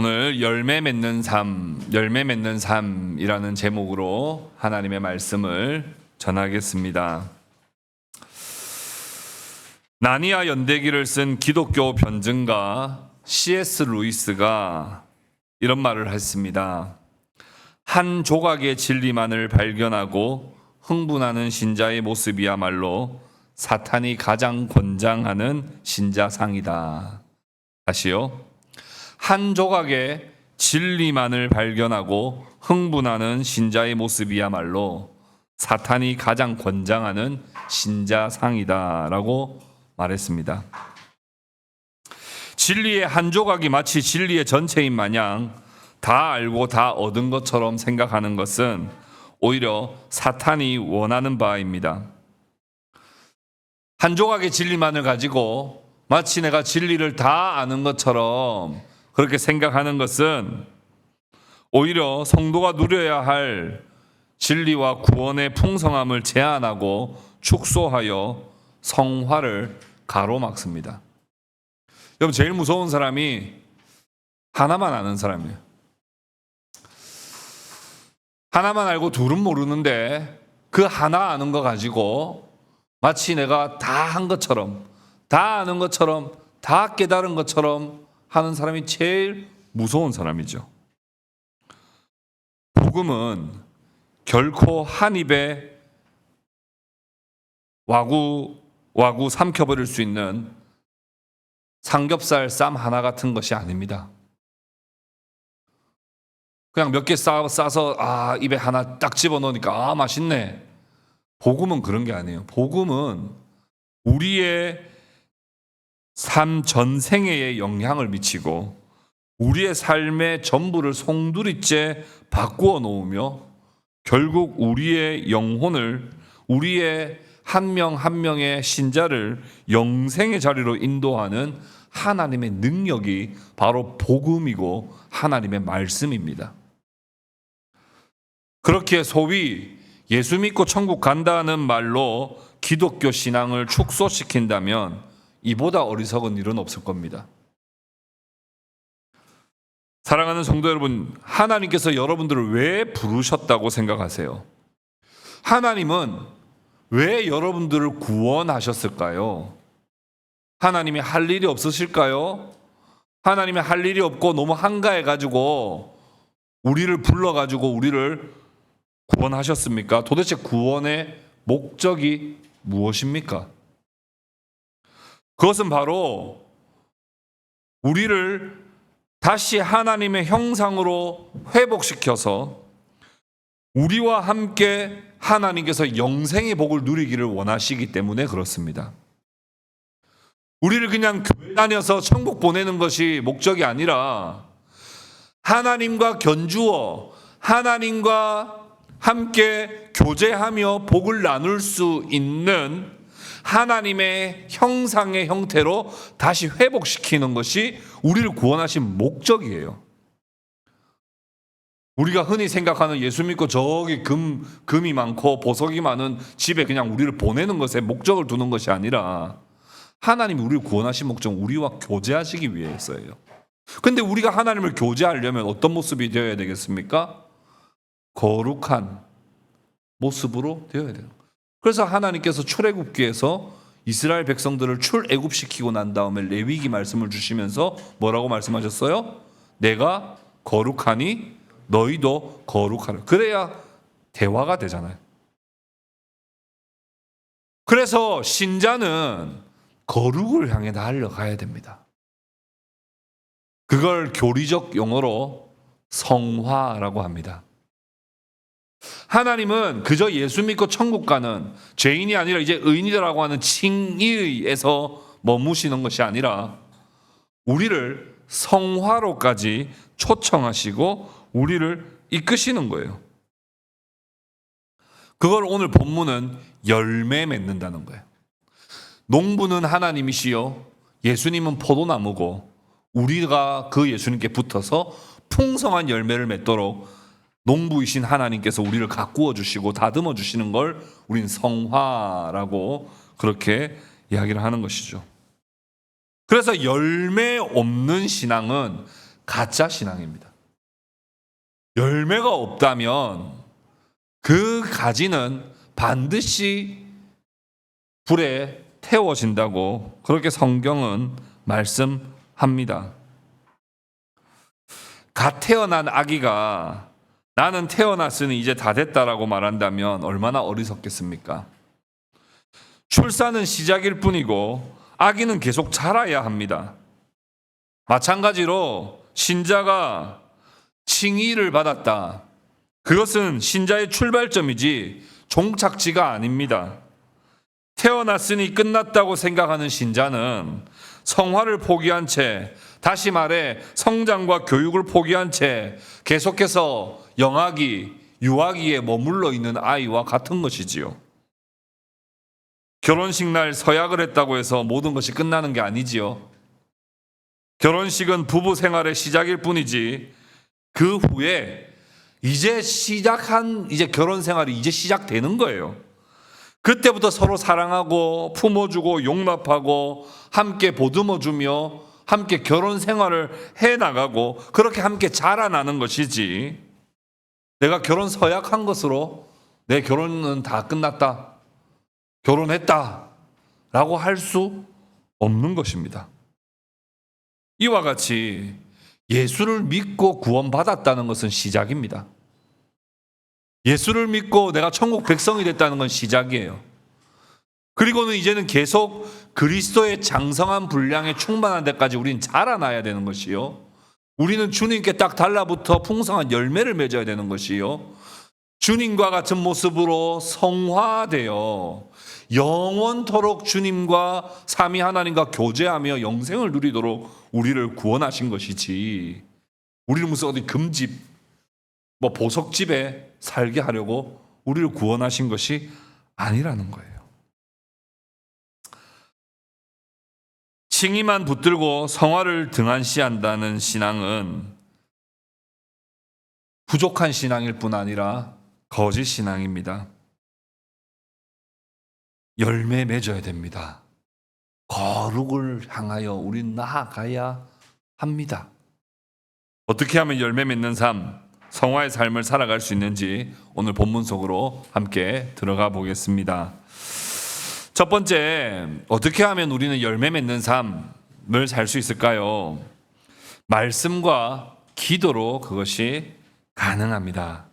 오늘 열매 맺는 삶이라는 제목으로 하나님의 말씀을 전하겠습니다. 나니아 연대기를 쓴 기독교 변증가 C.S. 루이스가 이런 말을 했습니다. 한 조각의 진리만을 발견하고 흥분하는 신자의 모습이야말로 사탄이 가장 권장하는 신자상이다. 다시요. 한 조각의 진리만을 발견하고 흥분하는 신자의 모습이야말로 사탄이 가장 권장하는 신자상이다라고 말했습니다. 진리의 한 조각이 마치 진리의 전체인 마냥 다 알고 다 얻은 것처럼 생각하는 것은 오히려 사탄이 원하는 바입니다. 한 조각의 진리만을 가지고 마치 내가 진리를 다 아는 것처럼 그렇게 생각하는 것은 오히려 성도가 누려야 할 진리와 구원의 풍성함을 제한하고 축소하여 성화를 가로막습니다. 여러분, 제일 무서운 사람이 하나만 아는 사람이에요. 하나만 알고 둘은 모르는데 그 하나 아는 거 가지고 마치 내가 다 한 것처럼, 다 아는 것처럼, 다 깨달은 것처럼 하는 사람이 제일 무서운 사람이죠. 복음은 결코 한 입에 와구 삼켜버릴 수 있는 삼겹살 쌈 하나 같은 것이 아닙니다. 그냥 몇 개 싸서 입에 하나 딱 집어넣으니까 맛있네. 복음은 그런 게 아니에요. 복음은 우리의 삶 전생애에 영향을 미치고 우리의 삶의 전부를 송두리째 바꾸어 놓으며 결국 우리의 영혼을, 우리의 한 명 한 명의 신자를 영생의 자리로 인도하는 하나님의 능력이 바로 복음이고 하나님의 말씀입니다. 그렇게 소위 예수 믿고 천국 간다는 말로 기독교 신앙을 축소시킨다면 이보다 어리석은 일은 없을 겁니다. 사랑하는 성도 여러분, 하나님께서 여러분들을 왜 부르셨다고 생각하세요? 하나님은 왜 여러분들을 구원하셨을까요? 하나님이 할 일이 없으실까요? 하나님이 할 일이 없고 너무 한가해가지고 우리를 불러가지고 우리를 구원하셨습니까? 도대체 구원의 목적이 무엇입니까? 그것은 바로 우리를 다시 하나님의 형상으로 회복시켜서 우리와 함께 하나님께서 영생의 복을 누리기를 원하시기 때문에 그렇습니다. 우리를 그냥 교회 다녀서 천국 보내는 것이 목적이 아니라 하나님과 견주어 하나님과 함께 교제하며 복을 나눌 수 있는 하나님의 형상의 형태로 다시 회복시키는 것이 우리를 구원하신 목적이에요. 우리가 흔히 생각하는 예수 믿고 저기 금이 많고 보석이 많은 집에 그냥 우리를 보내는 것에 목적을 두는 것이 아니라 하나님이 우리를 구원하신 목적은 우리와 교제하시기 위해서예요. 근데 우리가 하나님을 교제하려면 어떤 모습이 되어야 되겠습니까? 거룩한 모습으로 되어야 돼요. 그래서 하나님께서 출애굽기에서 이스라엘 백성들을 출애굽시키고 난 다음에 레위기 말씀을 주시면서 뭐라고 말씀하셨어요? 내가 거룩하니 너희도 거룩하라. 그래야 대화가 되잖아요. 그래서 신자는 거룩을 향해 나아가야 됩니다. 그걸 교리적 용어로 성화라고 합니다. 하나님은 그저 예수 믿고 천국 가는 죄인이 아니라 이제 의인이라고 하는 칭의에서 머무시는 것이 아니라 우리를 성화로까지 초청하시고 우리를 이끄시는 거예요. 그걸 오늘 본문은 열매 맺는다는 거예요. 농부는 하나님이시요 예수님은 포도나무고 우리가 그 예수님께 붙어서 풍성한 열매를 맺도록 농부이신 하나님께서 우리를 가꾸어 주시고 다듬어 주시는 걸 우린 성화라고 그렇게 이야기를 하는 것이죠. 그래서 열매 없는 신앙은 가짜 신앙입니다. 열매가 없다면 그 가지는 반드시 불에 태워진다고 그렇게 성경은 말씀합니다. 갓 태어난 아기가 나는 태어났으니 이제 다 됐다라고 말한다면 얼마나 어리석겠습니까? 출산은 시작일 뿐이고 아기는 계속 자라야 합니다. 마찬가지로 신자가 칭의를 받았다. 그것은 신자의 출발점이지 종착지가 아닙니다. 태어났으니 끝났다고 생각하는 신자는 성화를 포기한 채, 다시 말해 성장과 교육을 포기한 채 계속해서 영아기, 유아기에 머물러 있는 아이와 같은 것이지요. 결혼식 날 서약을 했다고 해서 모든 것이 끝나는 게 아니지요. 결혼식은 부부 생활의 시작일 뿐이지 그 후에 이제 결혼 생활이 이제 시작되는 거예요. 그때부터 서로 사랑하고 품어주고 용납하고 함께 보듬어주며 함께 결혼 생활을 해나가고 그렇게 함께 자라나는 것이지, 내가 결혼 서약한 것으로 내 결혼은 다 끝났다, 결혼했다 라고 할 수 없는 것입니다. 이와 같이 예수를 믿고 구원받았다는 것은 시작입니다. 예수를 믿고 내가 천국 백성이 됐다는 건 시작이에요. 그리고는 이제는 계속 그리스도의 장성한 분량에 충만한 데까지 우리는 자라나야 되는 것이요. 우리는 주님께 딱 달라붙어 풍성한 열매를 맺어야 되는 것이요. 주님과 같은 모습으로 성화되어 영원토록 주님과 삼위 하나님과 교제하며 영생을 누리도록 우리를 구원하신 것이지, 우리를 무슨 어디 금집, 보석집에 살게 하려고 우리를 구원하신 것이 아니라는 거예요. 칭의만 붙들고 성화를 등한시한다는 신앙은 부족한 신앙일 뿐 아니라 거짓 신앙입니다. 열매 맺어야 됩니다. 거룩을 향하여 우린 나아가야 합니다. 어떻게 하면 열매 맺는 삶, 성화의 삶을 살아갈 수 있는지 오늘 본문 속으로 함께 들어가 보겠습니다. 첫 번째, 어떻게 하면 우리는 열매 맺는 삶을 살 수 있을까요? 말씀과 기도로 그것이 가능합니다.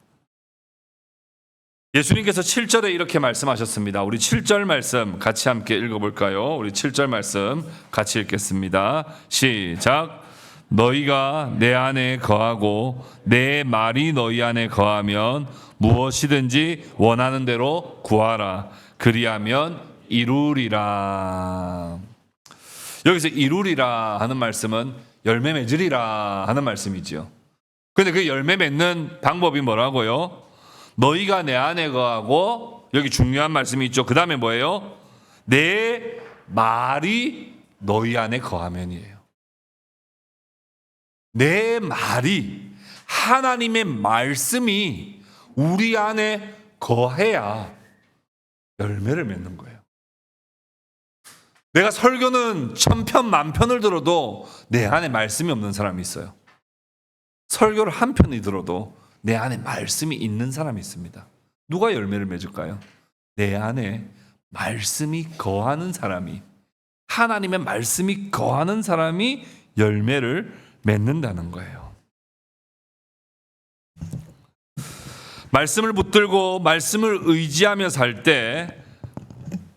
예수님께서 7절에 이렇게 말씀하셨습니다. 우리 7절 말씀 같이 함께 읽어볼까요? 우리 7절 말씀 같이 읽겠습니다. 시작. 너희가 내 안에 거하고 내 말이 너희 안에 거하면 무엇이든지 원하는 대로 구하라. 그리하면 이루리라. 여기서 이루리라 하는 말씀은 열매 맺으리라 하는 말씀이죠. 그런데 그 열매 맺는 방법이 뭐라고요? 너희가 내 안에 거하고, 여기 중요한 말씀이 있죠. 그 다음에 뭐예요? 내 말이 너희 안에 거하면이에요. 내 말이, 하나님의 말씀이 우리 안에 거해야 열매를 맺는 거예요. 내가 설교는 1000편 만편을 들어도 내 안에 말씀이 없는 사람이 있어요. 설교를 한 편이 들어도 내 안에 말씀이 있는 사람이 있습니다. 누가 열매를 맺을까요? 내 안에 말씀이 거하는 사람이, 하나님의 말씀이 거하는 사람이 열매를 맺는다는 거예요. 말씀을 붙들고 말씀을 의지하며 살 때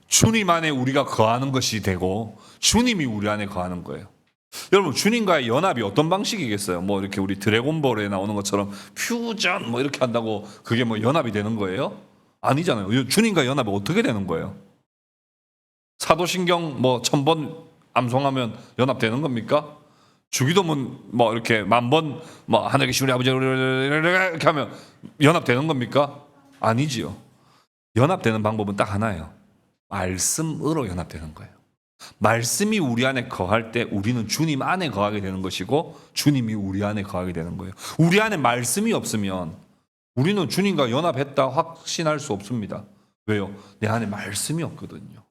주님 안에 우리가 거하는 것이 되고 주님이 우리 안에 거하는 거예요. 여러분, 주님과의 연합이 어떤 방식이겠어요? 이렇게 우리 드래곤볼에 나오는 것처럼 퓨전 이렇게 한다고 그게 연합이 되는 거예요? 아니잖아요. 주님과 연합이 어떻게 되는 거예요? 사도신경 1000번 암송하면 연합되는 겁니까? 주기도문 이렇게 10,000번 하늘에 계신 우리 아버지 이렇게 하면 연합되는 겁니까? 아니지요. 연합되는 방법은 딱 하나예요. 말씀으로 연합되는 거예요. 말씀이 우리 안에 거할 때 우리는 주님 안에 거하게 되는 것이고 주님이 우리 안에 거하게 되는 거예요. 우리 안에 말씀이 없으면 우리는 주님과 연합했다 확신할 수 없습니다. 왜요? 내 안에 말씀이 없거든요.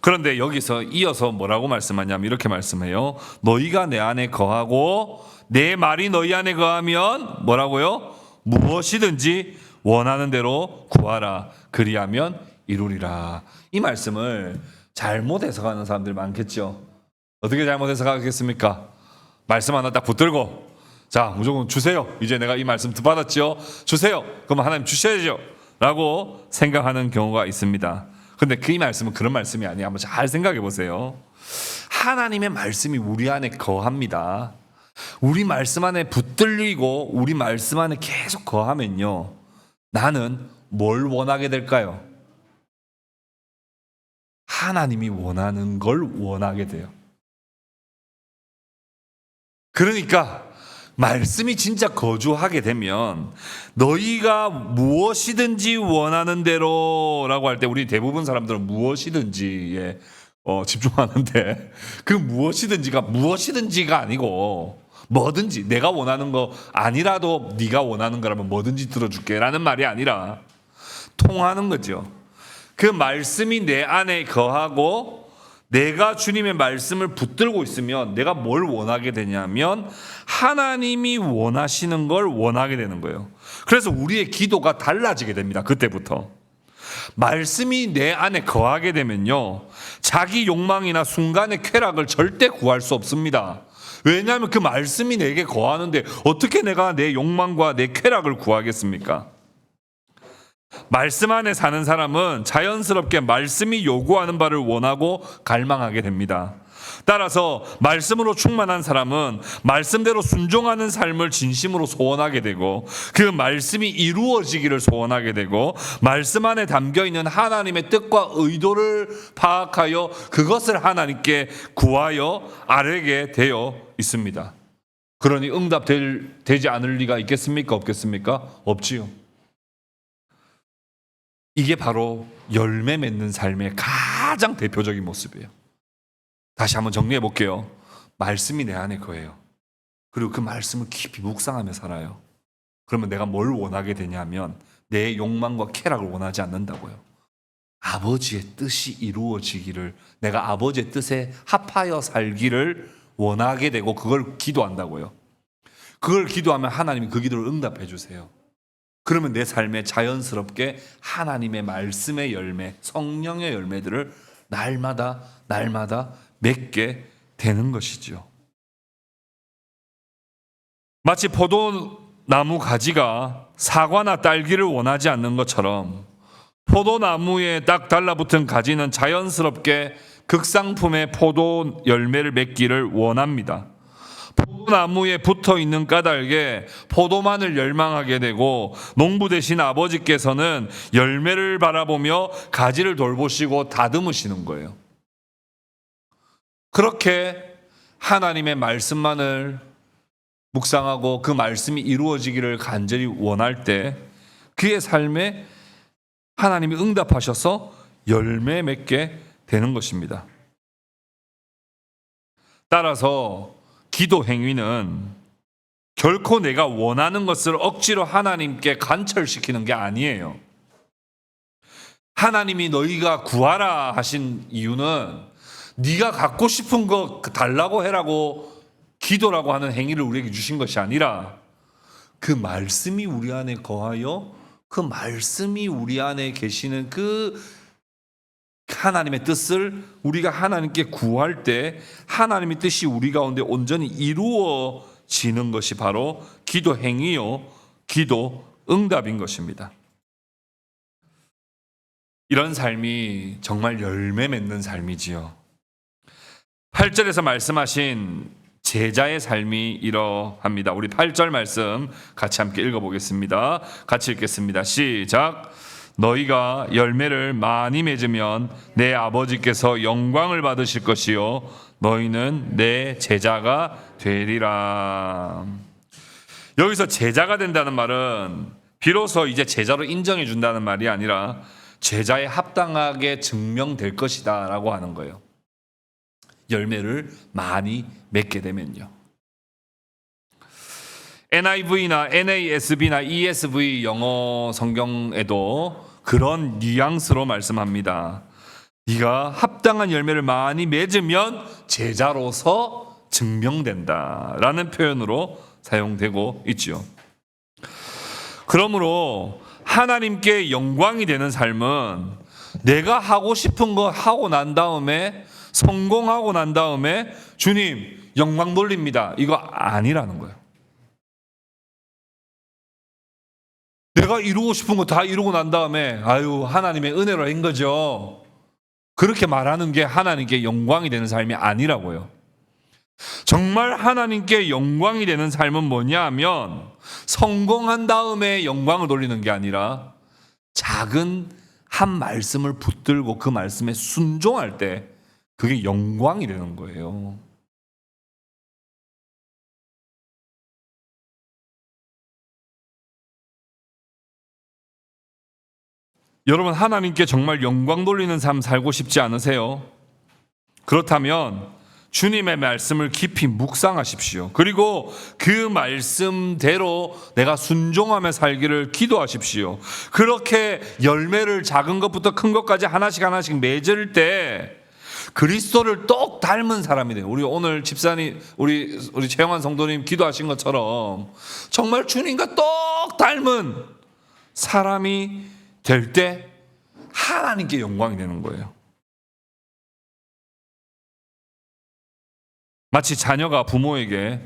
그런데 여기서 이어서 뭐라고 말씀하냐면 이렇게 말씀해요. 너희가 내 안에 거하고 내 말이 너희 안에 거하면 뭐라고요? 무엇이든지 원하는 대로 구하라. 그리하면 이루리라. 이 말씀을 잘못 해석하는 사람들이 많겠죠. 어떻게 잘못 해석하겠습니까? 말씀 하나 딱 붙들고 자 무조건 주세요. 이제 내가 이 말씀 받았죠. 주세요. 그럼 하나님 주셔야죠. 라고 생각하는 경우가 있습니다. 근데 그 말씀은 그런 말씀이 아니에요. 한번 잘 생각해 보세요. 하나님의 말씀이 우리 안에 거합니다. 우리 말씀 안에 붙들리고 우리 말씀 안에 계속 거하면요. 나는 뭘 원하게 될까요? 하나님이 원하는 걸 원하게 돼요. 그러니까 말씀이 진짜 거주하게 되면 너희가 무엇이든지 원하는 대로라고 할 때 우리 대부분 사람들은 무엇이든지에 집중하는데 그 무엇이든지가 아니고 뭐든지 내가 원하는 거 아니라도 네가 원하는 거라면 뭐든지 들어줄게라는 말이 아니라 통하는 거죠. 그 말씀이 내 안에 거하고 내가 주님의 말씀을 붙들고 있으면 내가 뭘 원하게 되냐면 하나님이 원하시는 걸 원하게 되는 거예요. 그래서 우리의 기도가 달라지게 됩니다. 그때부터. 말씀이 내 안에 거하게 되면요. 자기 욕망이나 순간의 쾌락을 절대 구할 수 없습니다. 왜냐하면 그 말씀이 내게 거하는데 어떻게 내가 내 욕망과 내 쾌락을 구하겠습니까? 말씀 안에 사는 사람은 자연스럽게 말씀이 요구하는 바를 원하고 갈망하게 됩니다. 따라서 말씀으로 충만한 사람은 말씀대로 순종하는 삶을 진심으로 소원하게 되고 그 말씀이 이루어지기를 소원하게 되고 말씀 안에 담겨있는 하나님의 뜻과 의도를 파악하여 그것을 하나님께 구하여 아뢰게 되어 있습니다. 그러니 응답되지 않을 리가 있겠습니까? 없겠습니까? 없지요. 이게 바로 열매 맺는 삶의 가장 대표적인 모습이에요. 다시 한번 정리해 볼게요. 말씀이 내 안에 거예요. 그리고 그 말씀을 깊이 묵상하며 살아요. 그러면 내가 뭘 원하게 되냐면 내 욕망과 쾌락을 원하지 않는다고요. 아버지의 뜻이 이루어지기를, 내가 아버지의 뜻에 합하여 살기를 원하게 되고 그걸 기도한다고요. 그걸 기도하면 하나님이 그 기도를 응답해 주세요. 그러면 내 삶에 자연스럽게 하나님의 말씀의 열매, 성령의 열매들을 날마다 맺게 되는 것이죠. 마치 포도나무 가지가 사과나 딸기를 원하지 않는 것처럼 포도나무에 딱 달라붙은 가지는 자연스럽게 극상품의 포도 열매를 맺기를 원합니다. 포도나무에 붙어 있는 까닭에 포도만을 열망하게 되고 농부 되신 아버지께서는 열매를 바라보며 가지를 돌보시고 다듬으시는 거예요. 그렇게 하나님의 말씀만을 묵상하고 그 말씀이 이루어지기를 간절히 원할 때 그의 삶에 하나님이 응답하셔서 열매 맺게 되는 것입니다. 따라서 기도 행위는 결코 내가 원하는 것을 억지로 하나님께 간철시키는 게 아니에요. 하나님이 너희가 구하라 하신 이유는 네가 갖고 싶은 거 달라고 해라고 기도라고 하는 행위를 우리에게 주신 것이 아니라 그 말씀이 우리 안에 거하여 그 말씀이 우리 안에 계시는 그 하나님의 뜻을 우리가 하나님께 구할 때 하나님의 뜻이 우리 가운데 온전히 이루어지는 것이 바로 기도 행위요, 기도 응답인 것입니다. 이런 삶이 정말 열매 맺는 삶이지요. 8절에서 말씀하신 제자의 삶이 이러합니다. 우리 8절 말씀 같이 함께 읽어보겠습니다. 같이 읽겠습니다. 시작. 너희가 열매를 많이 맺으면 내 아버지께서 영광을 받으실 것이요 너희는 내 제자가 되리라. 여기서 제자가 된다는 말은 비로소 이제 제자로 인정해 준다는 말이 아니라 제자에 합당하게 증명될 것이다 라고 하는 거예요. 열매를 많이 맺게 되면요. NIV나 NASB나 ESV 영어 성경에도 그런 뉘앙스로 말씀합니다. 네가 합당한 열매를 많이 맺으면 제자로서 증명된다라는 표현으로 사용되고 있지요. 그러므로 하나님께 영광이 되는 삶은 내가 하고 싶은 거 하고 난 다음에 성공하고 난 다음에 주님 영광 돌립니다. 이거 아니라는 거예요. 내가 이루고 싶은 거 다 이루고 난 다음에 아유 하나님의 은혜로 한 거죠. 그렇게 말하는 게 하나님께 영광이 되는 삶이 아니라고요. 정말 하나님께 영광이 되는 삶은 뭐냐 하면 성공한 다음에 영광을 돌리는 게 아니라 작은 한 말씀을 붙들고 그 말씀에 순종할 때 그게 영광이 되는 거예요. 여러분 하나님께 정말 영광 돌리는 삶 살고 싶지 않으세요? 그렇다면 주님의 말씀을 깊이 묵상하십시오. 그리고 그 말씀대로 내가 순종하며 살기를 기도하십시오. 그렇게 열매를 작은 것부터 큰 것까지 하나씩 하나씩 맺을 때 그리스도를 똑 닮은 사람이 돼요. 우리 오늘 집사님, 우리 최영환 성도님 기도하신 것처럼 정말 주님과 똑 닮은 사람이 될 때 하나님께 영광이 되는 거예요. 마치 자녀가 부모에게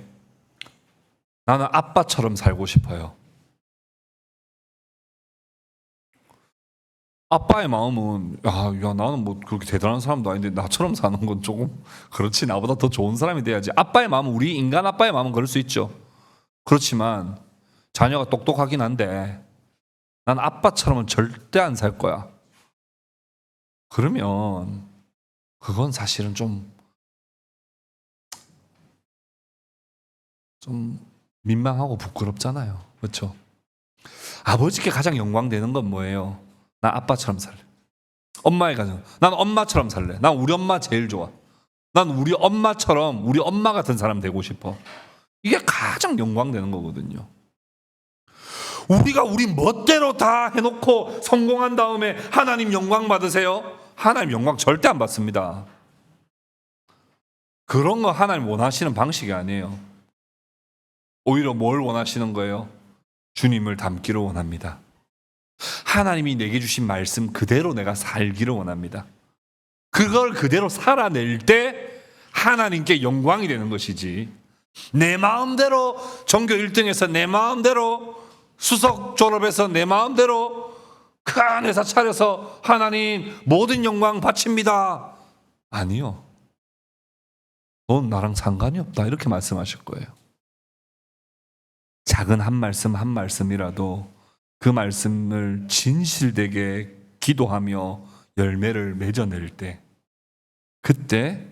나는 아빠처럼 살고 싶어요. 아빠의 마음은 야 나는 뭐 그렇게 대단한 사람도 아닌데 나처럼 사는 건 조금 그렇지, 나보다 더 좋은 사람이 돼야지. 아빠의 마음은, 우리 인간 아빠의 마음은 그럴 수 있죠. 그렇지만 자녀가 똑똑하긴 한데 난 아빠처럼은 절대 안 살 거야. 그러면 그건 사실은 좀 민망하고 부끄럽잖아요. 그렇죠? 아버지께 가장 영광되는 건 뭐예요? 나 아빠처럼 살래. 엄마의 가정. 난 엄마처럼 살래. 난 우리 엄마 제일 좋아. 난 우리 엄마처럼 우리 엄마 같은 사람 되고 싶어. 이게 가장 영광되는 거거든요. 우리가 우리 멋대로 다 해놓고 성공한 다음에 하나님 영광 받으세요? 하나님 영광 절대 안 받습니다. 그런 거 하나님 원하시는 방식이 아니에요. 오히려 뭘 원하시는 거예요? 주님을 닮기를 원합니다. 하나님이 내게 주신 말씀 그대로 내가 살기를 원합니다. 그걸 그대로 살아낼 때 하나님께 영광이 되는 것이지, 내 마음대로 전교 1등해서 내 마음대로 수석 졸업해서 내 마음대로 큰 회사 차려서 하나님 모든 영광 바칩니다. 아니요. 넌 나랑 상관이 없다. 이렇게 말씀하실 거예요. 작은 한 말씀 한 말씀이라도 그 말씀을 진실되게 기도하며 열매를 맺어낼 때, 그때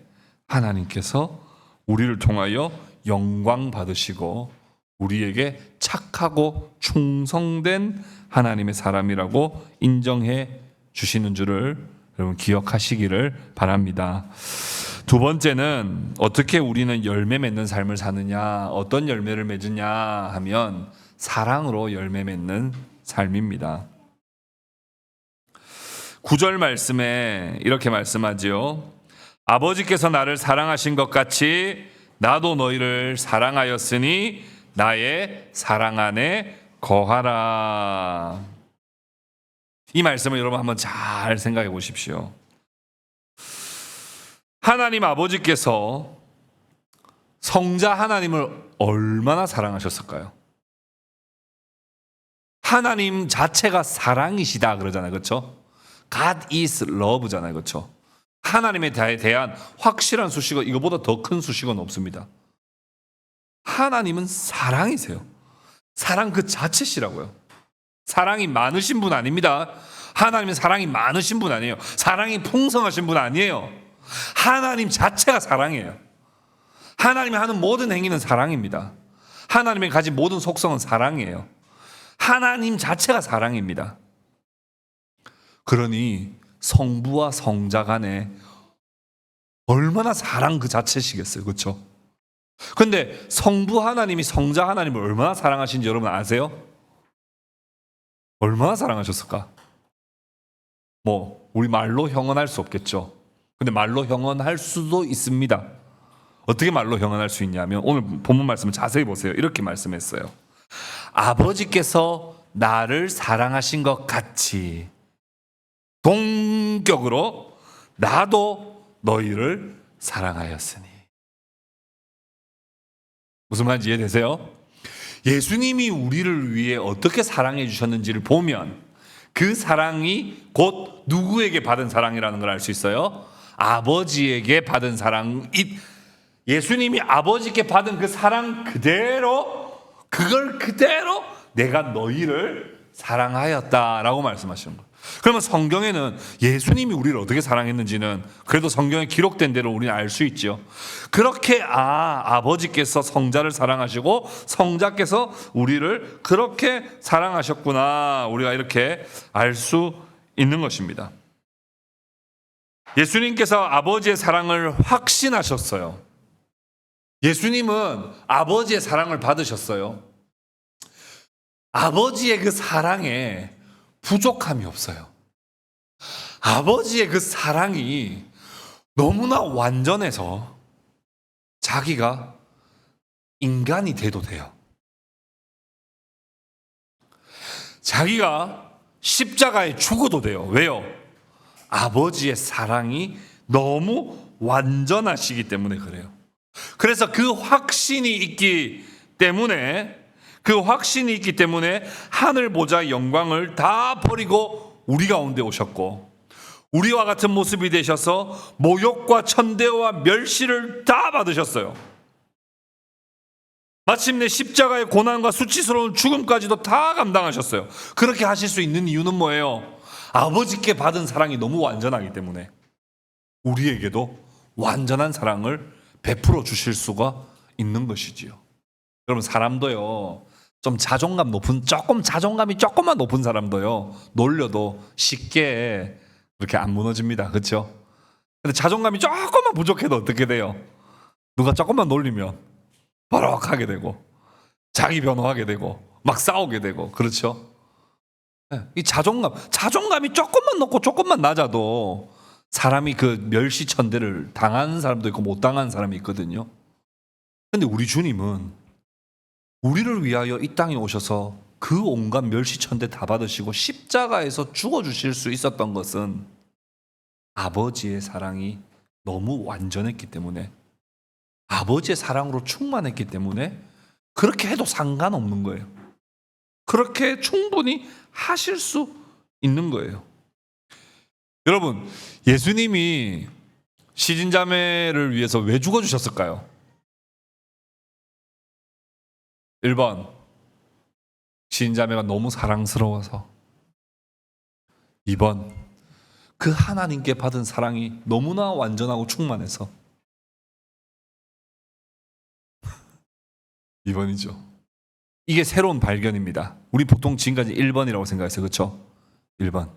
하나님께서 우리를 통하여 영광 받으시고 우리에게 착하고 충성된 하나님의 사람이라고 인정해 주시는 줄을 여러분 기억하시기를 바랍니다. 두 번째는 어떻게 우리는 열매 맺는 삶을 사느냐, 어떤 열매를 맺으냐 하면 사랑으로 열매 맺는 삶입니다. 9절 말씀에 이렇게 말씀하지요. 아버지께서 나를 사랑하신 것 같이 나도 너희를 사랑하였으니 나의 사랑 안에 거하라. 이 말씀을 여러분 한번 잘 생각해 보십시오. 하나님 아버지께서 성자 하나님을 얼마나 사랑하셨을까요? 하나님 자체가 사랑이시다 그러잖아요. 그렇죠? God is love잖아요. 그렇죠? 하나님에 대한 확실한 수식어, 이거보다 더 큰 수식어는 없습니다. 하나님은 사랑이세요. 사랑 그 자체시라고요. 사랑이 많으신 분 아닙니다. 하나님은 사랑이 많으신 분 아니에요. 사랑이 풍성하신 분 아니에요. 하나님 자체가 사랑이에요. 하나님이 하는 모든 행위는 사랑입니다. 하나님이 가진 모든 속성은 사랑이에요. 하나님 자체가 사랑입니다. 그러니 성부와 성자 간에 얼마나 사랑 그 자체시겠어요. 그렇죠? 근데 성부 하나님이 성자 하나님을 얼마나 사랑하신지 여러분 아세요? 얼마나 사랑하셨을까? 우리 말로 형언할 수 없겠죠. 근데 말로 형언할 수도 있습니다. 어떻게 말로 형언할 수 있냐면 오늘 본문 말씀을 자세히 보세요. 이렇게 말씀했어요. 아버지께서 나를 사랑하신 것 같이 동격으로 나도 너희를 사랑하였으니. 무슨 말인지 이해되세요? 예수님이 우리를 위해 어떻게 사랑해 주셨는지를 보면 그 사랑이 곧 누구에게 받은 사랑이라는 걸 알 수 있어요? 아버지에게 받은 사랑. 예수님이 아버지께 받은 그 사랑 그대로, 그걸 그대로 내가 너희를 사랑하였다라고 말씀하시는 거예요. 그러면 성경에는 예수님이 우리를 어떻게 사랑했는지는 그래도 성경에 기록된 대로 우리는 알 수 있죠. 그렇게 아버지께서 성자를 사랑하시고 성자께서 우리를 그렇게 사랑하셨구나, 우리가 이렇게 알 수 있는 것입니다. 예수님께서 아버지의 사랑을 확신하셨어요. 예수님은 아버지의 사랑을 받으셨어요. 아버지의 그 사랑에 부족함이 없어요. 아버지의 그 사랑이 너무나 완전해서 자기가 인간이 돼도 돼요. 자기가 십자가에 죽어도 돼요. 왜요? 아버지의 사랑이 너무 완전하시기 때문에 그래요. 그래서 그 확신이 있기 때문에 하늘 보좌 영광을 다 버리고 우리 가운데 오셨고, 우리와 같은 모습이 되셔서 모욕과 천대와 멸시를 다 받으셨어요. 마침내 십자가의 고난과 수치스러운 죽음까지도 다 감당하셨어요. 그렇게 하실 수 있는 이유는 뭐예요? 아버지께 받은 사랑이 너무 완전하기 때문에 우리에게도 완전한 사랑을 베풀어 주실 수가 있는 것이지요. 여러분, 사람도요, 좀 자존감이 조금만 높은 사람도요, 놀려도 쉽게 그렇게 안 무너집니다. 그렇죠? 근데 자존감이 조금만 부족해도 어떻게 돼요? 누가 조금만 놀리면 버럭하게 되고 자기 변호하게 되고 막 싸우게 되고, 그렇죠? 이 자존감이 조금만 높고 조금만 낮아도 사람이 그 멸시천대를 당하는 사람도 있고 못 당하는 사람이 있거든요. 근데 우리 주님은 우리를 위하여 이 땅에 오셔서 그 온갖 멸시천대 다 받으시고 십자가에서 죽어주실 수 있었던 것은 아버지의 사랑이 너무 완전했기 때문에, 아버지의 사랑으로 충만했기 때문에 그렇게 해도 상관없는 거예요. 그렇게 충분히 하실 수 있는 거예요. 여러분, 예수님이 시진자매를 위해서 왜 죽어주셨을까요? 1번, 시진자매가 너무 사랑스러워서. 2번, 그 하나님께 받은 사랑이 너무나 완전하고 충만해서. 2번이죠. 이게 새로운 발견입니다. 우리 보통 지금까지 1번이라고 생각했어요. 그렇죠? 1번.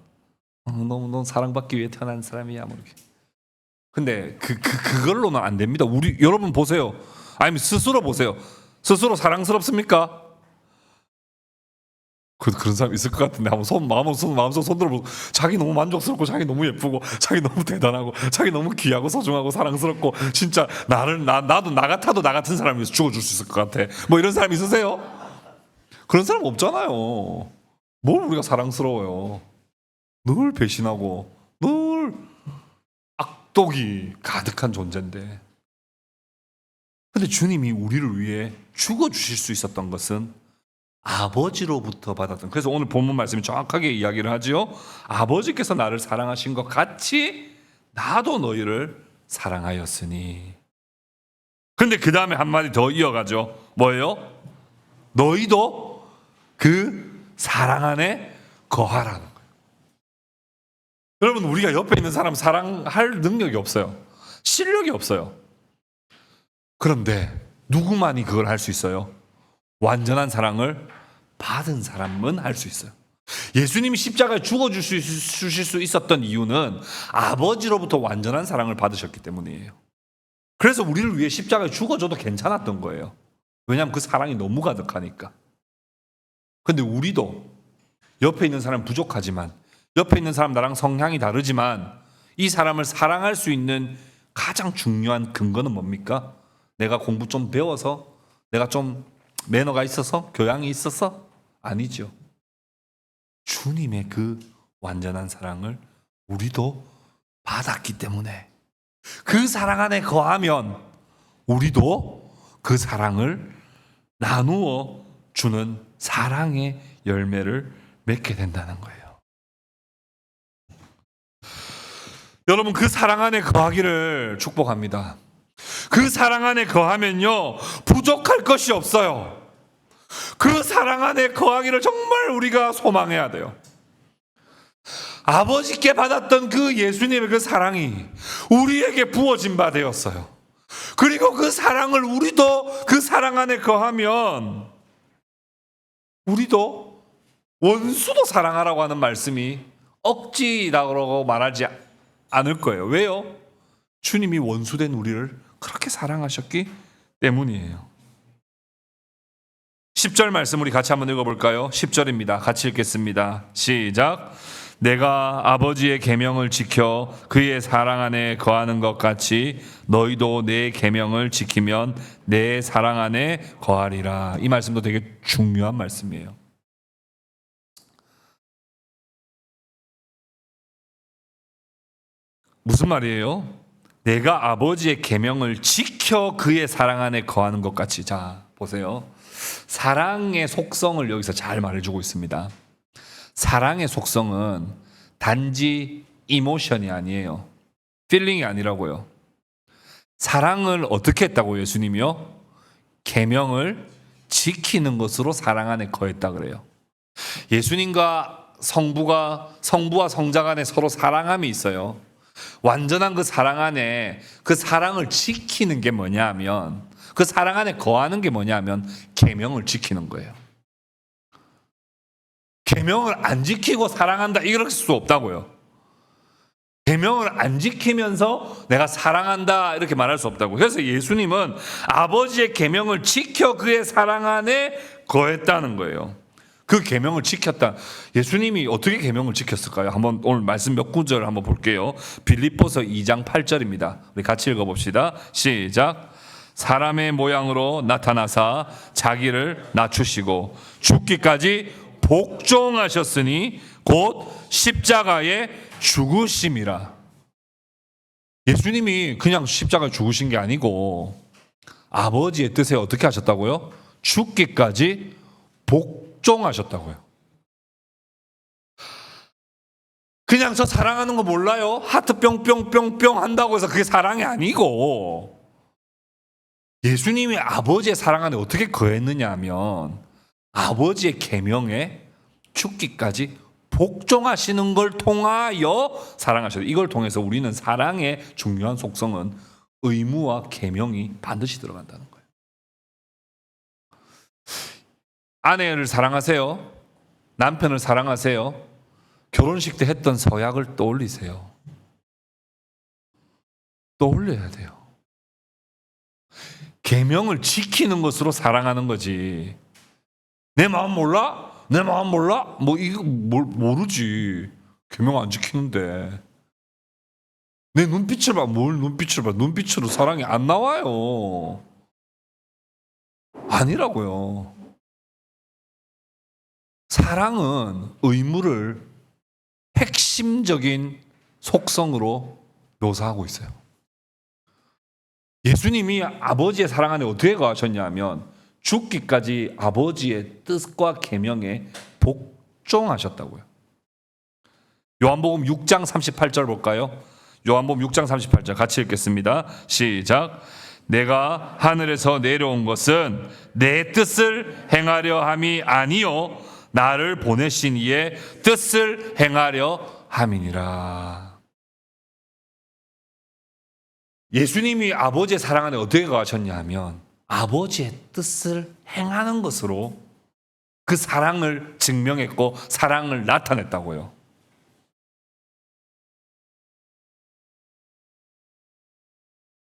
너무 사랑받기 위해 태어난 사람이야, 뭐 이렇게. 근데 그걸로는 안 됩니다. 여러분 보세요. 아니면 스스로 보세요. 스스로 사랑스럽습니까? 그런 사람 있을 것 같은데 한번 마음속 손 들어보고, 자기 너무 만족스럽고 자기 너무 예쁘고 자기 너무 대단하고 자기 너무 귀하고 소중하고 사랑스럽고 진짜 나도 나 같아도 나 같은 사람이 죽어줄 수 있을 것 같아, 뭐 이런 사람 있으세요? 그런 사람 없잖아요. 뭘 우리가 사랑스러워요. 늘 배신하고 늘 악독이 가득한 존재인데. 근데 주님이 우리를 위해 죽어주실 수 있었던 것은 아버지로부터 받았던, 그래서 오늘 본문 말씀이 정확하게 이야기를 하지요. 아버지께서 나를 사랑하신 것 같이 나도 너희를 사랑하였으니. 근데 그 다음에 한마디 더 이어가죠. 뭐예요? 너희도 그 사랑 안에 거하라는 거예요. 여러분, 우리가 옆에 있는 사람 사랑할 능력이 없어요. 실력이 없어요. 그런데 누구만이 그걸 할 수 있어요? 완전한 사랑을 받은 사람은 할 수 있어요. 예수님이 십자가에 죽어주실 수 있었던 이유는 아버지로부터 완전한 사랑을 받으셨기 때문이에요. 그래서 우리를 위해 십자가에 죽어줘도 괜찮았던 거예요. 왜냐하면 그 사랑이 너무 가득하니까. 근데 우리도 옆에 있는 사람 부족하지만 옆에 있는 사람 나랑 성향이 다르지만 이 사람을 사랑할 수 있는 가장 중요한 근거는 뭡니까? 내가 공부 좀 배워서, 내가 좀 매너가 있어서, 교양이 있어서? 아니죠. 주님의 그 완전한 사랑을 우리도 받았기 때문에 그 사랑 안에 거하면 우리도 그 사랑을 나누어 주는 사랑의 열매를 맺게 된다는 거예요. 여러분, 그 사랑 안에 거하기를 축복합니다. 그 사랑 안에 거하면요, 부족할 것이 없어요. 그 사랑 안에 거하기를 정말 우리가 소망해야 돼요. 아버지께 받았던 그 예수님의 그 사랑이 우리에게 부어진 바 되었어요. 그리고 그 사랑을 우리도 그 사랑 안에 거하면 우리도 원수도 사랑하라고 하는 말씀이 억지라고 말하지 않을 거예요. 왜요? 주님이 원수된 우리를 그렇게 사랑하셨기 때문이에요. 10절 말씀 우리 같이 한번 읽어볼까요? 10절입니다. 같이 읽겠습니다. 시작. 내가 아버지의 계명을 지켜 그의 사랑 안에 거하는 것 같이 너희도 내 계명을 지키면 내 사랑 안에 거하리라. 이 말씀도 되게 중요한 말씀이에요. 무슨 말이에요? 내가 아버지의 계명을 지켜 그의 사랑 안에 거하는 것 같이. 자, 보세요. 사랑의 속성을 여기서 잘 말해주고 있습니다. 사랑의 속성은 단지 이모션이 아니에요. 필링이 아니라고요. 사랑을 어떻게 했다고 예수님이요? 계명을 지키는 것으로 사랑 안에 거했다 그래요. 예수님과 성부와 성자 간에 서로 사랑함이 있어요. 완전한 그 사랑 안에 그 사랑을 지키는 게 뭐냐 하면, 그 사랑 안에 거하는 게 뭐냐 하면 계명을 지키는 거예요. 계명을 안 지키고 사랑한다 이럴 수 없다고요. 계명을 안 지키면서 내가 사랑한다 이렇게 말할 수 없다고. 그래서 예수님은 아버지의 계명을 지켜 그의 사랑 안에 거했다는 거예요. 그 계명을 지켰다. 예수님이 어떻게 계명을 지켰을까요? 한번 오늘 말씀 몇 구절 한번 볼게요. 빌립보서 2장 8절입니다. 우리 같이 읽어봅시다. 시작. 사람의 모양으로 나타나사 자기를 낮추시고 죽기까지 복종하셨으니 곧 십자가에 죽으심이라. 예수님이 그냥 십자가에 죽으신 게 아니고 아버지의 뜻에 어떻게 하셨다고요? 죽기까지 복종하셨다고요. 그냥 저 사랑하는 거 몰라요? 하트 뿅뿅뿅뿅 한다고 해서 그게 사랑이 아니고, 예수님이 아버지의 사랑 안에 어떻게 거했느냐 하면 아버지의 계명에 죽기까지 복종하시는 걸 통하여 사랑하셔요. 이걸 통해서 우리는 사랑의 중요한 속성은 의무와 계명이 반드시 들어간다는 거예요. 아내를 사랑하세요. 남편을 사랑하세요. 결혼식 때 했던 서약을 떠올리세요. 떠올려야 돼요. 계명을 지키는 것으로 사랑하는 거지. 내 마음 몰라? 내 마음 몰라? 뭐 이거 모르지. 계명 안 지키는데. 내 눈빛을 봐. 뭘 눈빛을 봐. 눈빛으로 사랑이 안 나와요. 아니라고요. 사랑은 의무를 핵심적인 속성으로 묘사하고 있어요. 예수님이 아버지의 사랑 안에 어떻게 거하셨냐면 죽기까지 아버지의 뜻과 계명에 복종하셨다고요. 요한복음 6장 38절 볼까요? 요한복음 6장 38절 같이 읽겠습니다. 시작. 내가 하늘에서 내려온 것은 내 뜻을 행하려 함이 아니요 나를 보내신 이의 뜻을 행하려 함이니라. 예수님이 아버지의 사랑 안에 어떻게 거하셨냐 하면 아버지의 뜻을 행하는 것으로 그 사랑을 증명했고 사랑을 나타냈다고요.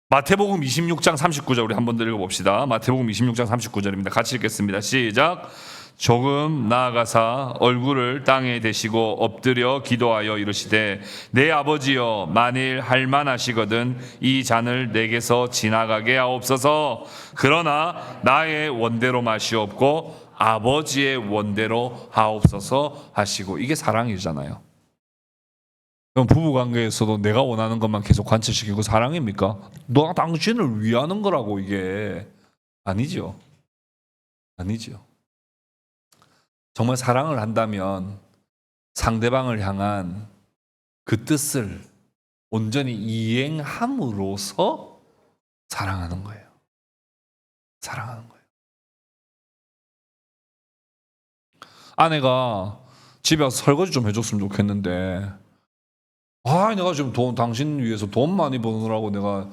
마태복음 26장 39절 우리 한 번 더 읽어봅시다. 마태복음 26장 39절입니다. 같이 읽겠습니다. 시작. 조금 나아가사 얼굴을 땅에 대시고 엎드려 기도하여 이르시되 내 아버지여 만일 할만하시거든 이 잔을 내게서 지나가게 하옵소서. 그러나 나의 원대로 마시옵고 아버지의 원대로 하옵소서 하시고. 이게 사랑이잖아요. 그럼 부부관계에서도 내가 원하는 것만 계속 관철시키고 사랑입니까? 너가 당신을 위하는 거라고. 이게 아니죠. 아니죠. 정말 사랑을 한다면 상대방을 향한 그 뜻을 온전히 이행함으로써 사랑하는 거예요. 사랑하는 거예요. 아내가 집에 와서 설거지 좀 해줬으면 좋겠는데, 내가 지금 당신 위해서 돈 많이 버느라고 내가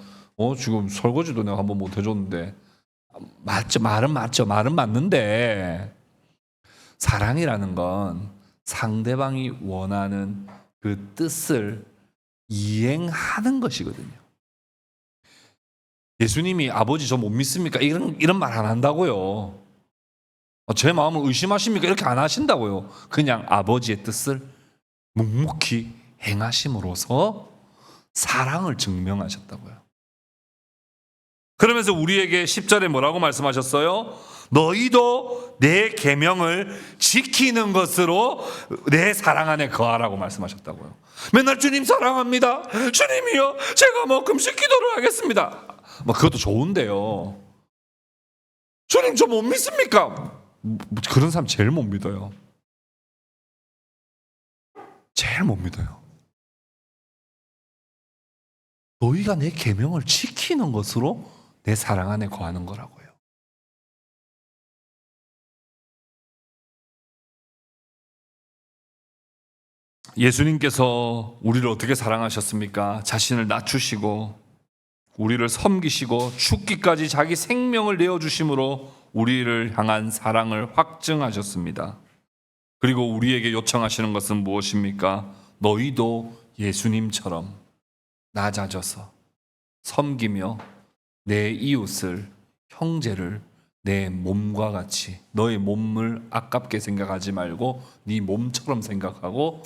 지금 설거지도 내가 한번 못 해줬는데. 맞죠. 말은 맞죠. 말은 맞는데 사랑이라는 건 상대방이 원하는 그 뜻을 이행하는 것이거든요. 예수님이 아버지 저 못 믿습니까? 이런 말 안 한다고요. 제 마음을 의심하십니까? 이렇게 안 하신다고요. 그냥 아버지의 뜻을 묵묵히 행하심으로써 사랑을 증명하셨다고요. 그러면서 우리에게 10절에 뭐라고 말씀하셨어요? 너희도 내 계명을 지키는 것으로 내 사랑 안에 거하라고 말씀하셨다고요. 맨날 주님 사랑합니다. 주님이요, 제가 금식 기도를 하겠습니다. 그것도 좋은데요. 주님 저 못 믿습니까? 그런 사람 제일 못 믿어요. 제일 못 믿어요. 너희가 내 계명을 지키는 것으로 내 사랑 안에 거하는 거라고요. 예수님께서 우리를 어떻게 사랑하셨습니까? 자신을 낮추시고 우리를 섬기시고 죽기까지 자기 생명을 내어주심으로 우리를 향한 사랑을 확증하셨습니다. 그리고 우리에게 요청하시는 것은 무엇입니까? 너희도 예수님처럼 낮아져서 섬기며 내 이웃을, 형제를 내 몸과 같이, 너의 몸을 아깝게 생각하지 말고 네 몸처럼 생각하고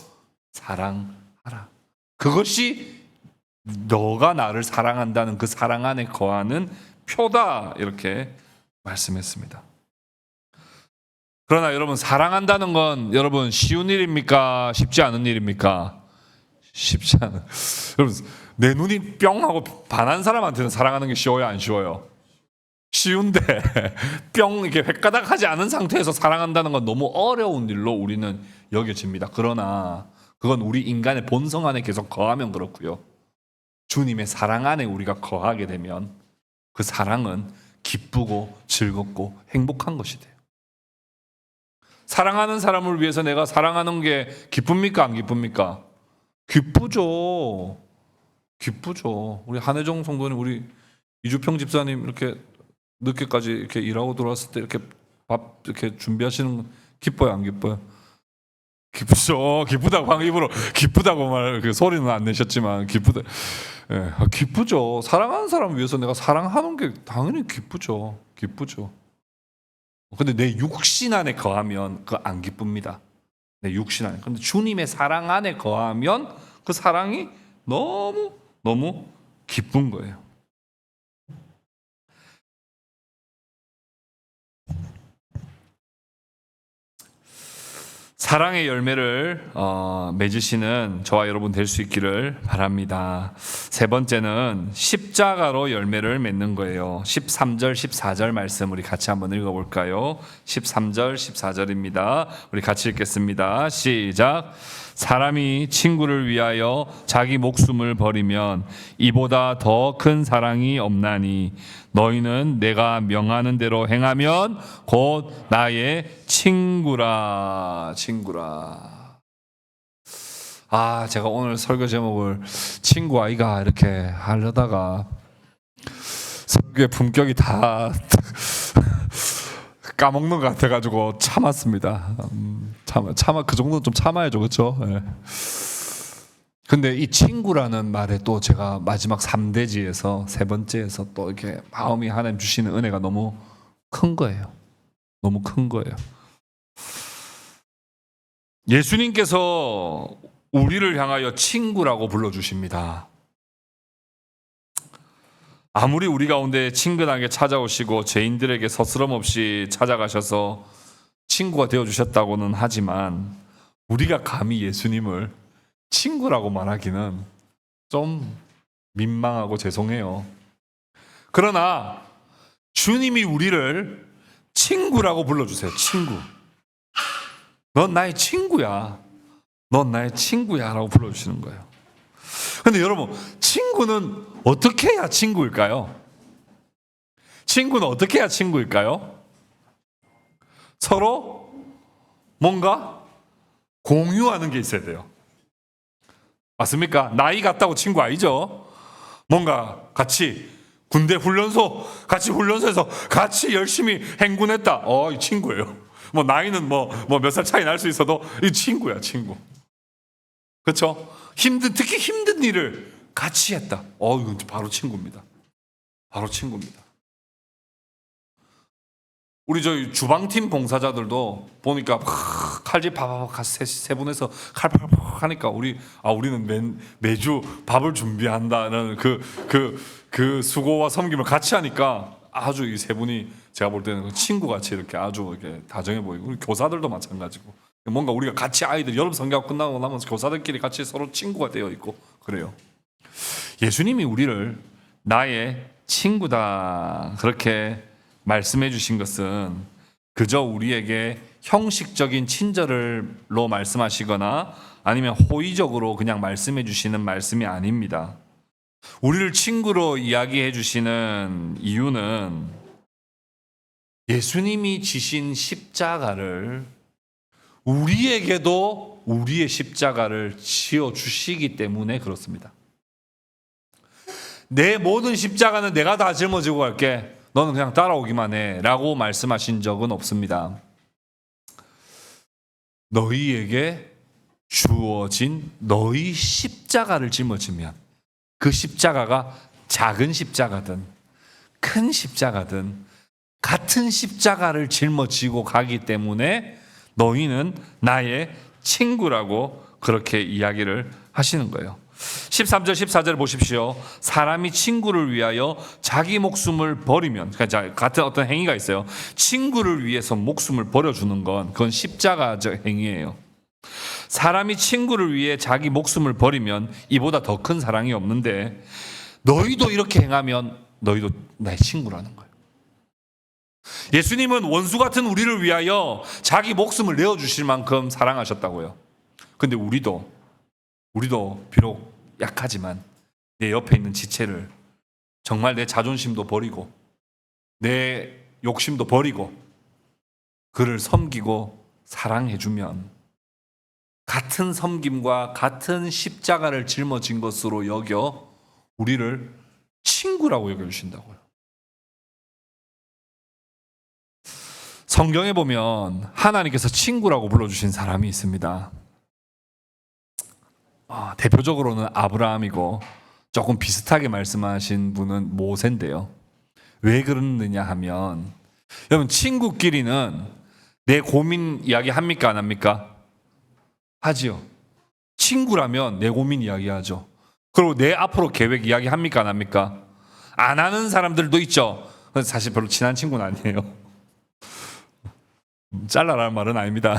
사랑하라. 그것이 너가 나를 사랑한다는 그 사랑 안에 거하는 표다, 이렇게 말씀했습니다. 그러나 여러분, 사랑한다는 건 여러분 쉬운 일입니까? 쉽지 않은 일입니까? 쉽지 않은. 여러분, 내 눈이 뿅 하고 반한 사람한테는 사랑하는 게 쉬워요, 안 쉬워요? 쉬운데 뿅 이렇게 획가닥하지 않은 상태에서 사랑한다는 건 너무 어려운 일로 우리는 여겨집니다. 그러나 그건 우리 인간의 본성 안에 계속 거하면 그렇고요. 주님의 사랑 안에 우리가 거하게 되면 그 사랑은 기쁘고 즐겁고 행복한 것이 돼요. 사랑하는 사람을 위해서 내가 사랑하는 게 기쁩니까? 안 기쁩니까? 기쁘죠. 기쁘죠. 우리 한혜정 성도님, 우리 이주평 집사님 이렇게 늦게까지 이렇게 일하고 들어왔을 때 이렇게 밥 이렇게 준비하시는 거 기뻐요, 안 기뻐요? 기쁘죠. 기쁘다고 방 입으로 기쁘다고 말 그 소리는 안 내셨지만 기쁘다. 예, 기쁘죠. 사랑하는 사람 위해서 내가 사랑하는 게 당연히 기쁘죠. 기쁘죠. 근데 내 육신 안에 거하면 그거 안 기쁩니다. 내 육신 안에. 근데 주님의 사랑 안에 거하면 그 사랑이 너무 기쁜 거예요. 사랑의 열매를 맺으시는 저와 여러분 될 수 있기를 바랍니다. 세 번째는 십자가로 열매를 맺는 거예요. 13절, 14절 말씀 우리 같이 한번 읽어볼까요? 13절, 14절입니다. 우리 같이 읽겠습니다. 시작. 사람이 친구를 위하여 자기 목숨을 버리면 이보다 더 큰 사랑이 없나니 너희는 내가 명하는 대로 행하면 곧 나의 친구라. 제가 오늘 설교 제목을 친구 아이가 이렇게 하려다가 설교의 품격이 다 까먹는 것 같아가지고 참았습니다. 참아 그 정도는 좀 참아야죠, 그렇죠? 네. 근데 이 친구라는 말에 또 제가 마지막 3대지에서 세 번째에서 또 이렇게 마음이 하나님 주시는 은혜가 너무 큰 거예요. 너무 큰 거예요. 예수님께서 우리를 향하여 친구라고 불러주십니다. 아무리 우리 가운데 친근하게 찾아오시고 죄인들에게 서스럼 없이 찾아가셔서 친구가 되어주셨다고는 하지만 우리가 감히 예수님을 친구라고 말하기는 좀 민망하고 죄송해요. 그러나 주님이 우리를 친구라고 불러주세요. 친구. 넌 나의 친구야. 넌 나의 친구야 라고 불러주시는 거예요. 근데 여러분, 친구는 어떻게 해야 친구일까요? 친구는 어떻게 해야 친구일까요? 서로 뭔가 공유하는 게 있어야 돼요. 맞습니까? 나이 같다고 친구 아니죠? 뭔가 같이 군대 훈련소, 같이 훈련소에서 같이 열심히 행군했다. 이 친구예요. 뭐 나이는 뭐 몇 살 차이 날 수 있어도 이 친구야, 친구. 그렇죠? 특히 힘든 일을 같이 했다. 이건 바로 친구입니다. 바로 친구입니다. 우리 저희 주방팀 봉사자들도 보니까 칼질 파파파 세 분에서 칼 파파파 하니까 우리는 매주 밥을 준비한다는 그 수고와 섬김을 같이 하니까 아주 이 세 분이 제가 볼 때는 친구같이 이렇게 아주 이렇게 다정해 보이고, 우리 교사들도 마찬가지고, 뭔가 우리가 같이 여름 성경 끝나고 나면 교사들끼리 같이 서로 친구가 되어 있고 그래요. 예수님이 우리를 나의 친구다 그렇게 말씀해 주신 것은 그저 우리에게 형식적인 친절로 말씀하시거나 아니면 호의적으로 그냥 말씀해 주시는 말씀이 아닙니다. 우리를 친구로 이야기해 주시는 이유는 예수님이 지신 십자가를 우리에게도 우리의 십자가를 지어 주시기 때문에 그렇습니다. 내 모든 십자가는 내가 다 짊어지고 갈게. 너는 그냥 따라오기만 해 라고 말씀하신 적은 없습니다. 너희에게 주어진 너희 십자가를 짊어지면 그 십자가가 작은 십자가든 큰 십자가든 같은 십자가를 짊어지고 가기 때문에 너희는 나의 친구라고 그렇게 이야기를 하시는 거예요. 13절 14절 보십시오. 사람이 친구를 위하여 자기 목숨을 버리면, 그러니까 같은 어떤 행위가 있어요. 친구를 위해서 목숨을 버려주는 건 그건 십자가적 행위예요. 사람이 친구를 위해 자기 목숨을 버리면 이보다 더 큰 사랑이 없는데 너희도 이렇게 행하면 너희도 나의 친구라는 거예요. 예수님은 원수 같은 우리를 위하여 자기 목숨을 내어주실 만큼 사랑하셨다고요. 근데 우리도 비록 약하지만 내 옆에 있는 지체를 정말 내 자존심도 버리고 내 욕심도 버리고 그를 섬기고 사랑해주면 같은 섬김과 같은 십자가를 짊어진 것으로 여겨 우리를 친구라고 여겨주신다고요. 성경에 보면 하나님께서 친구라고 불러주신 사람이 있습니다. 대표적으로는 아브라함이고 조금 비슷하게 말씀하신 분은 모세인데요. 왜 그러느냐 하면 여러분, 친구끼리는 내 고민 이야기 합니까 안 합니까? 하지요. 친구라면 내 고민 이야기하죠. 그리고 내 앞으로 계획 이야기 합니까 안 합니까? 안 하는 사람들도 있죠. 사실 별로 친한 친구는 아니에요. 잘라라는 말은 아닙니다.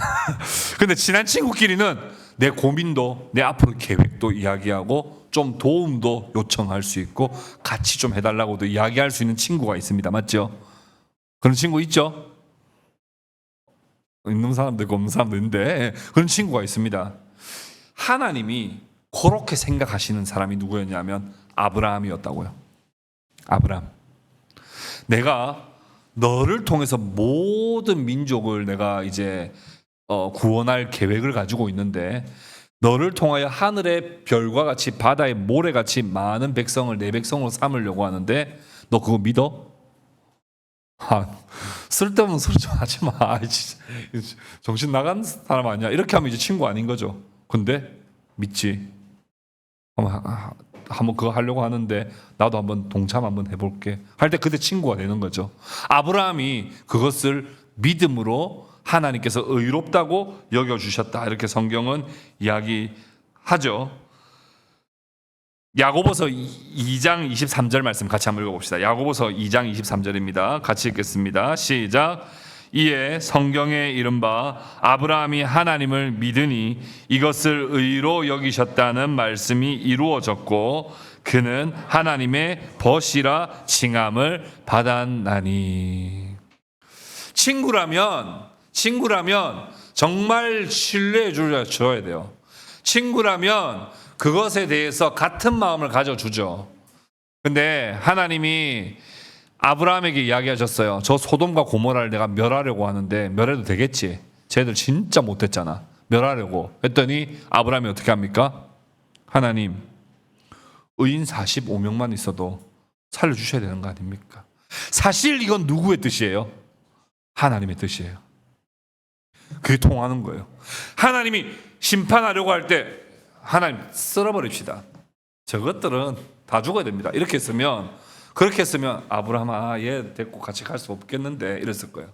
근데 친한 친구끼리는 내 고민도 내 앞으로 계획도 이야기하고 좀 도움도 요청할 수 있고 같이 좀 해달라고도 이야기할 수 있는 친구가 있습니다. 맞죠? 그런 친구 있죠? 있는 사람도 있고 없는 사람도 있는데 그런 친구가 있습니다. 하나님이 그렇게 생각하시는 사람이 누구였냐면 아브라함이었다고요. 아브라함. 내가 너를 통해서 모든 민족을 내가 이제 구원할 계획을 가지고 있는데 너를 통하여 하늘의 별과 같이 바다의 모래같이 많은 백성을 내 백성으로 삼으려고 하는데 너 그거 믿어? 쓸데없는 소리 좀 하지 마. 정신 나간 사람 아니야? 이렇게 하면 이제 친구 아닌 거죠. 근데 믿지. 한번 그거 하려고 하는데 나도 한번 동참 한번 해볼게 할 때 그때 친구가 되는 거죠. 아브라함이 그것을 믿음으로 하나님께서 의롭다고 여겨주셨다. 이렇게 성경은 이야기하죠. 야고보서 2장 23절 말씀 같이 한번 읽어봅시다. 야고보서 2장 23절입니다. 같이 읽겠습니다. 시작. 이에 성경에 이른바 아브라함이 하나님을 믿으니 이것을 의로 여기셨다는 말씀이 이루어졌고 그는 하나님의 벗이라 칭함을 받았나니. 친구라면 정말 신뢰해 줘야 돼요. 친구라면 그것에 대해서 같은 마음을 가져주죠. 근데 하나님이 아브라함에게 이야기하셨어요. 저 소돔과 고모라를 내가 멸하려고 하는데 멸해도 되겠지? 쟤들 진짜 못했잖아. 멸하려고 했더니 아브라함이 어떻게 합니까? 하나님, 의인 45명만 있어도 살려주셔야 되는 거 아닙니까? 사실 이건 누구의 뜻이에요? 하나님의 뜻이에요. 그게 통하는 거예요. 하나님이 심판하려고 할 때 하나님 쓸어버립시다. 저것들은 다 죽어야 됩니다. 그렇게 했으면 아브라함아 얘 데리고 같이 갈 수 없겠는데 이랬을 거예요.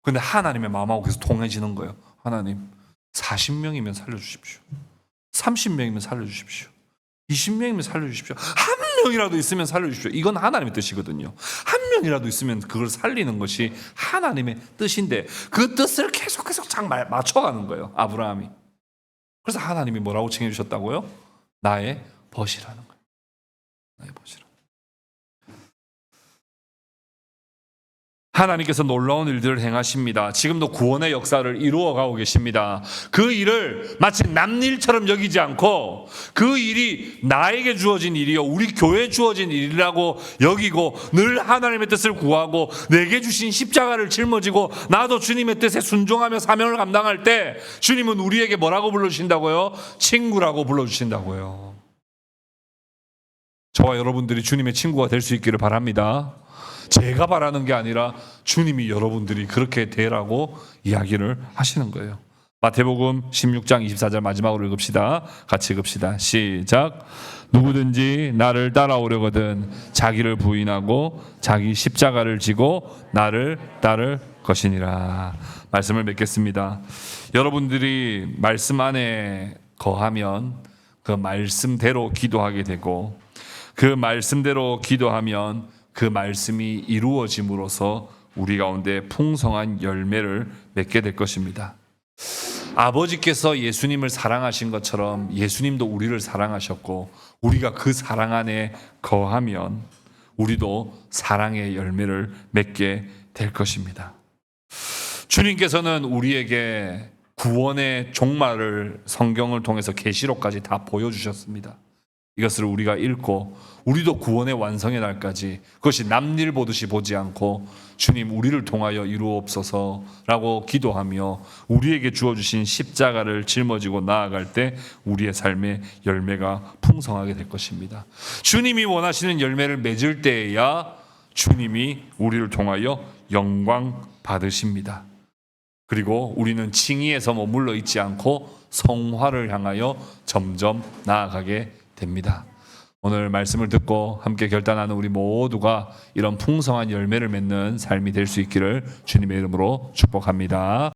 근데 하나님의 마음하고 계속 통해지는 거예요. 하나님 40명이면 살려주십시오. 30명이면 살려주십시오. 20명이면 살려주십시오. 한 명이라도 있으면 살려주십시오. 이건 하나님의 뜻이거든요. 한 명이라도 있으면 그걸 살리는 것이 하나님의 뜻인데 그 뜻을 계속 잘 맞춰가는 거예요. 아브라함이. 그래서 하나님이 뭐라고 칭해 주셨다고요? 나의 벗이라는 거예요. 나의 벗이라. 하나님께서 놀라운 일들을 행하십니다. 지금도 구원의 역사를 이루어가고 계십니다. 그 일을 마치 남일처럼 여기지 않고 그 일이 나에게 주어진 일이요 우리 교회에 주어진 일이라고 여기고 늘 하나님의 뜻을 구하고 내게 주신 십자가를 짊어지고 나도 주님의 뜻에 순종하며 사명을 감당할 때 주님은 우리에게 뭐라고 불러주신다고요? 친구라고 불러주신다고요. 저와 여러분들이 주님의 친구가 될 수 있기를 바랍니다. 제가 바라는 게 아니라 주님이 여러분들이 그렇게 되라고 이야기를 하시는 거예요. 마태복음 16장 24절 마지막으로 읽읍시다. 같이 읽읍시다. 시작. 누구든지 나를 따라오려거든 자기를 부인하고 자기 십자가를 지고 나를 따를 것이니라. 말씀을 맺겠습니다. 여러분들이 말씀 안에 거하면 그 말씀대로 기도하게 되고 그 말씀대로 기도하면 그 말씀이 이루어짐으로써 우리 가운데 풍성한 열매를 맺게 될 것입니다. 아버지께서 예수님을 사랑하신 것처럼 예수님도 우리를 사랑하셨고 우리가 그 사랑 안에 거하면 우리도 사랑의 열매를 맺게 될 것입니다. 주님께서는 우리에게 구원의 종말을 성경을 통해서 계시록까지 다 보여주셨습니다. 이것을 우리가 읽고 우리도 구원의 완성의 날까지 그것이 남일 보듯이 보지 않고 주님 우리를 통하여 이루옵소서라고 기도하며 우리에게 주어주신 십자가를 짊어지고 나아갈 때 우리의 삶의 열매가 풍성하게 될 것입니다. 주님이 원하시는 열매를 맺을 때에야 주님이 우리를 통하여 영광 받으십니다. 그리고 우리는 칭의에서 머물러 있지 않고 성화를 향하여 점점 나아가게 됩니다. 오늘 말씀을 듣고 함께 결단하는 우리 모두가 이런 풍성한 열매를 맺는 삶이 될 수 있기를 주님의 이름으로 축복합니다.